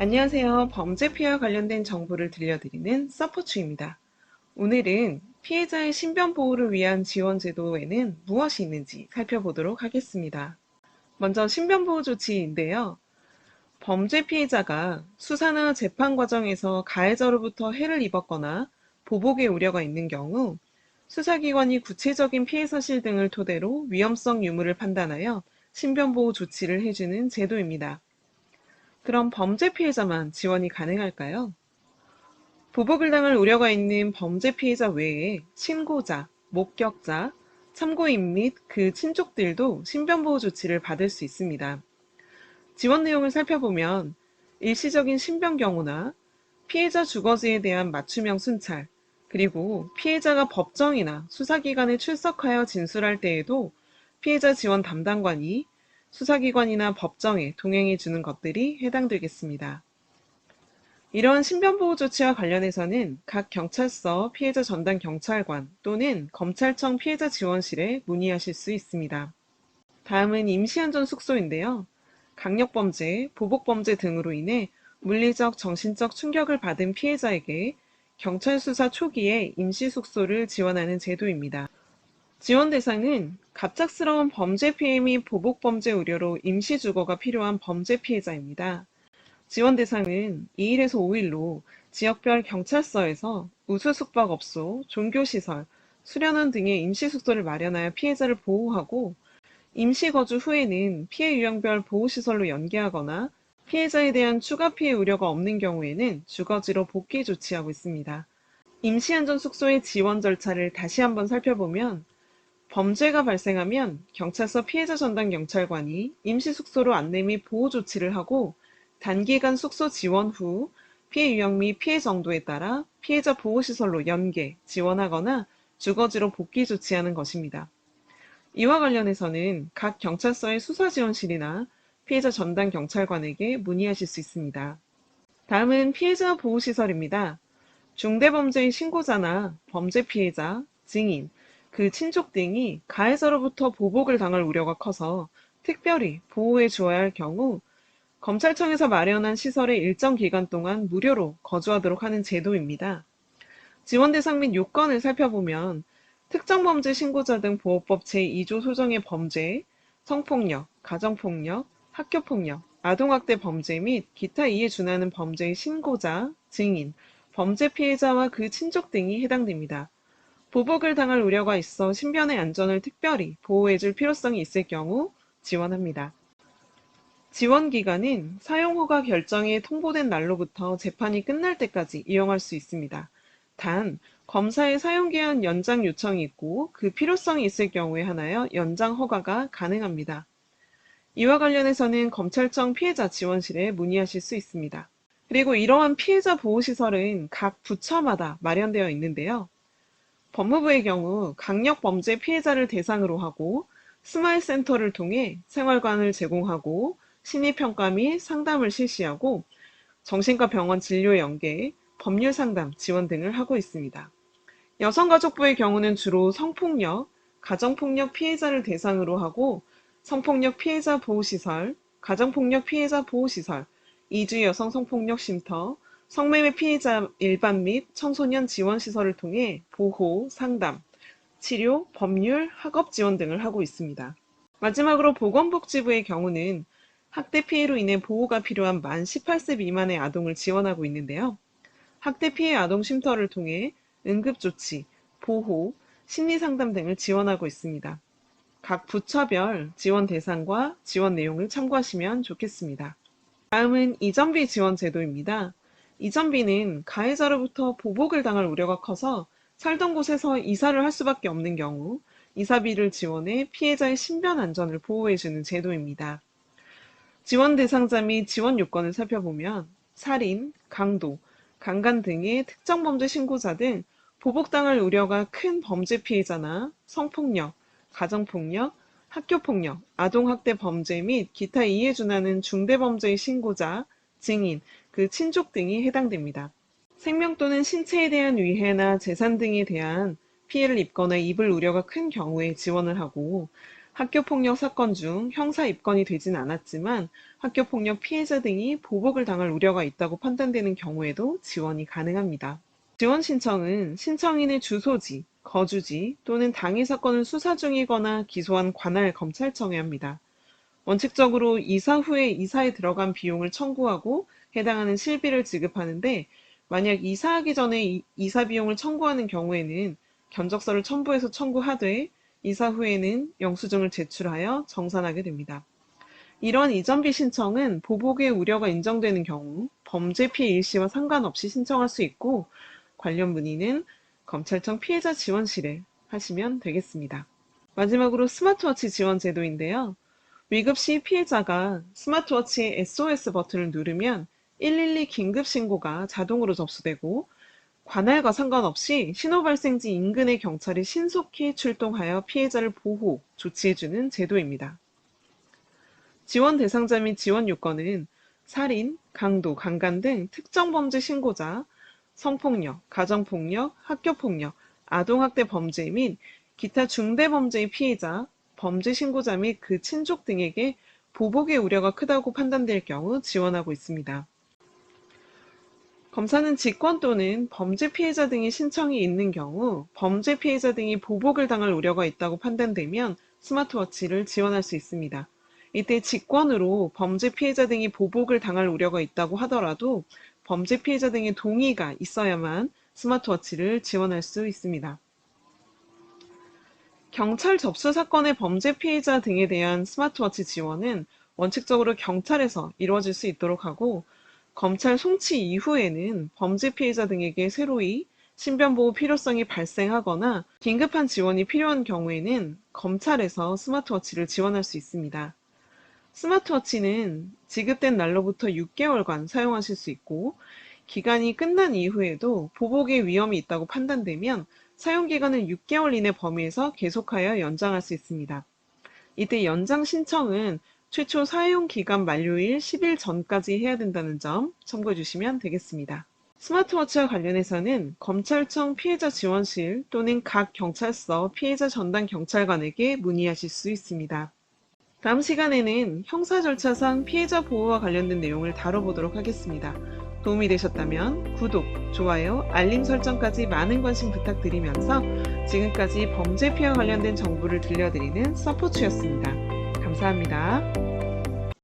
안녕하세요. 범죄 피해와 관련된 정보를 들려드리는 서포츠입니다. 오늘은 피해자의 신변 보호를 위한 지원 제도에는 무엇이 있는지 살펴보도록 하겠습니다. 먼저 신변 보호 조치인데요. 범죄 피해자가 수사나 재판 과정에서 가해자로부터 해를 입었거나 보복의 우려가 있는 경우 수사기관이 구체적인 피해 사실 등을 토대로 위험성 유무를 판단하여 신변 보호 조치를 해주는 제도입니다. 그럼 범죄 피해자만 지원이 가능할까요? 보복을 당할 우려가 있는 범죄 피해자 외에 신고자, 목격자, 참고인 및 그 친족들도 신변보호 조치를 받을 수 있습니다. 지원 내용을 살펴보면 일시적인 신변 경호나 피해자 주거지에 대한 맞춤형 순찰, 그리고 피해자가 법정이나 수사기관에 출석하여 진술할 때에도 피해자 지원 담당관이 수사기관이나 법정에 동행해 주는 것들이 해당되겠습니다. 이러한 신변보호 조치와 관련해서는 각 경찰서 피해자 전담 경찰관 또는 검찰청 피해자 지원실에 문의하실 수 있습니다. 다음은 임시안전 숙소인데요. 강력범죄, 보복범죄 등으로 인해 물리적, 정신적 충격을 받은 피해자에게 경찰 수사 초기에 임시숙소를 지원하는 제도입니다. 지원 대상은 갑작스러운 범죄 피해 및 보복범죄 우려로 임시주거가 필요한 범죄 피해자입니다. 지원 대상은 2일에서 5일로 지역별 경찰서에서 우수숙박업소, 종교시설, 수련원 등의 임시숙소를 마련하여 피해자를 보호하고 임시거주 후에는 피해 유형별 보호시설로 연계하거나 피해자에 대한 추가 피해 우려가 없는 경우에는 주거지로 복귀 조치하고 있습니다. 임시안전숙소의 지원 절차를 다시 한번 살펴보면 범죄가 발생하면 경찰서 피해자 전담 경찰관이 임시숙소로 안내 및 보호 조치를 하고 단기간 숙소 지원 후 피해 유형 및 피해 정도에 따라 피해자 보호시설로 연계, 지원하거나 주거지로 복귀 조치하는 것입니다. 이와 관련해서는 각 경찰서의 수사지원실이나 피해자 전담 경찰관에게 문의하실 수 있습니다. 다음은 피해자 보호시설입니다. 중대범죄의 신고자나 범죄 피해자, 증인, 그 친족 등이 가해자로부터 보복을 당할 우려가 커서 특별히 보호해 주어야 할 경우 검찰청에서 마련한 시설에 일정 기간 동안 무료로 거주하도록 하는 제도입니다. 지원 대상 및 요건을 살펴보면 특정범죄 신고자 등 보호법 제2조 소정의 범죄, 성폭력, 가정폭력, 학교폭력, 아동학대 범죄 및 기타 이에 준하는 범죄의 신고자, 증인, 범죄 피해자와 그 친족 등이 해당됩니다. 보복을 당할 우려가 있어 신변의 안전을 특별히 보호해줄 필요성이 있을 경우 지원합니다. 지원 기간은 사용 허가 결정이 통보된 날로부터 재판이 끝날 때까지 이용할 수 있습니다. 단, 검사의 사용기한 연장 요청이 있고 그 필요성이 있을 경우에 하나여 연장 허가가 가능합니다. 이와 관련해서는 검찰청 피해자 지원실에 문의하실 수 있습니다. 그리고 이러한 피해자 보호시설은 각 부처마다 마련되어 있는데요. 법무부의 경우 강력범죄 피해자를 대상으로 하고 스마일센터를 통해 생활관을 제공하고 심리평가 및 상담을 실시하고 정신과 병원 진료 연계, 법률 상담 지원 등을 하고 있습니다. 여성가족부의 경우는 주로 성폭력, 가정폭력 피해자를 대상으로 하고 성폭력 피해자 보호시설, 가정폭력 피해자 보호시설, 이주 여성 성폭력 쉼터, 성매매 피해자 일반 및 청소년 지원시설을 통해 보호, 상담, 치료, 법률, 학업 지원 등을 하고 있습니다. 마지막으로 보건복지부의 경우는 학대 피해로 인해 보호가 필요한 만 18세 미만의 아동을 지원하고 있는데요. 학대 피해 아동 쉼터를 통해 응급조치, 보호, 심리상담 등을 지원하고 있습니다. 각 부처별 지원 대상과 지원 내용을 참고하시면 좋겠습니다. 다음은 이전비 지원 제도입니다. 이전비는 가해자로부터 보복을 당할 우려가 커서 살던 곳에서 이사를 할 수밖에 없는 경우 이사비를 지원해 피해자의 신변 안전을 보호해주는 제도입니다. 지원 대상자 및 지원 요건을 살펴보면 살인, 강도, 강간 등의 특정 범죄 신고자 등 보복당할 우려가 큰 범죄 피해자나 성폭력, 가정폭력, 학교폭력, 아동학대 범죄 및 기타 이에 준하는 중대범죄의 신고자, 증인, 그 친족 등이 해당됩니다. 생명 또는 신체에 대한 위해나 재산 등에 대한 피해를 입거나 입을 우려가 큰 경우에 지원을 하고 학교폭력 사건 중 형사 입건이 되진 않았지만 학교폭력 피해자 등이 보복을 당할 우려가 있다고 판단되는 경우에도 지원이 가능합니다. 지원 신청은 신청인의 주소지, 거주지 또는 당해 사건을 수사 중이거나 기소한 관할 검찰청에 합니다. 원칙적으로 이사 후에 이사에 들어간 비용을 청구하고 해당하는 실비를 지급하는데, 만약 이사하기 전에 이사 비용을 청구하는 경우에는 견적서를 첨부해서 청구하되 이사 후에는 영수증을 제출하여 정산하게 됩니다. 이런 이전비 신청은 보복의 우려가 인정되는 경우 범죄 피해 일시와 상관없이 신청할 수 있고, 관련 문의는 검찰청 피해자 지원실에 하시면 되겠습니다. 마지막으로 스마트워치 지원 제도인데요. 위급 시 피해자가 스마트워치의 SOS 버튼을 누르면 112 긴급 신고가 자동으로 접수되고, 관할과 상관없이 신호 발생지 인근의 경찰이 신속히 출동하여 피해자를 보호, 조치해주는 제도입니다. 지원 대상자 및 지원 요건은 살인, 강도, 강간 등 특정 범죄 신고자, 성폭력, 가정폭력, 학교폭력, 아동학대 범죄 및 기타 중대범죄의 피해자, 범죄 신고자 및 그 친족 등에게 보복의 우려가 크다고 판단될 경우 지원하고 있습니다. 검사는 직권 또는 범죄 피해자 등의 신청이 있는 경우 범죄 피해자 등이 보복을 당할 우려가 있다고 판단되면 스마트워치를 지원할 수 있습니다. 이때 직권으로 범죄 피해자 등이 보복을 당할 우려가 있다고 하더라도 범죄 피해자 등의 동의가 있어야만 스마트워치를 지원할 수 있습니다. 경찰 접수 사건의 범죄 피해자 등에 대한 스마트워치 지원은 원칙적으로 경찰에서 이루어질 수 있도록 하고, 검찰 송치 이후에는 범죄 피해자 등에게 새로이 신변보호 필요성이 발생하거나 긴급한 지원이 필요한 경우에는 검찰에서 스마트워치를 지원할 수 있습니다. 스마트워치는 지급된 날로부터 6개월간 사용하실 수 있고, 기간이 끝난 이후에도 보복의 위험이 있다고 판단되면 사용기간을 6개월 이내 범위에서 계속하여 연장할 수 있습니다. 이때 연장 신청은 최초 사용기간 만료일 10일 전까지 해야 된다는 점 참고해 주시면 되겠습니다. 스마트워치와 관련해서는 검찰청 피해자 지원실 또는 각 경찰서 피해자 전담 경찰관에게 문의하실 수 있습니다. 다음 시간에는 형사 절차상 피해자 보호와 관련된 내용을 다뤄보도록 하겠습니다. 도움이 되셨다면 구독, 좋아요, 알림 설정까지 많은 관심 부탁드리면서 지금까지 범죄 피해와 관련된 정보를 들려드리는 서포츠였습니다. 감사합니다.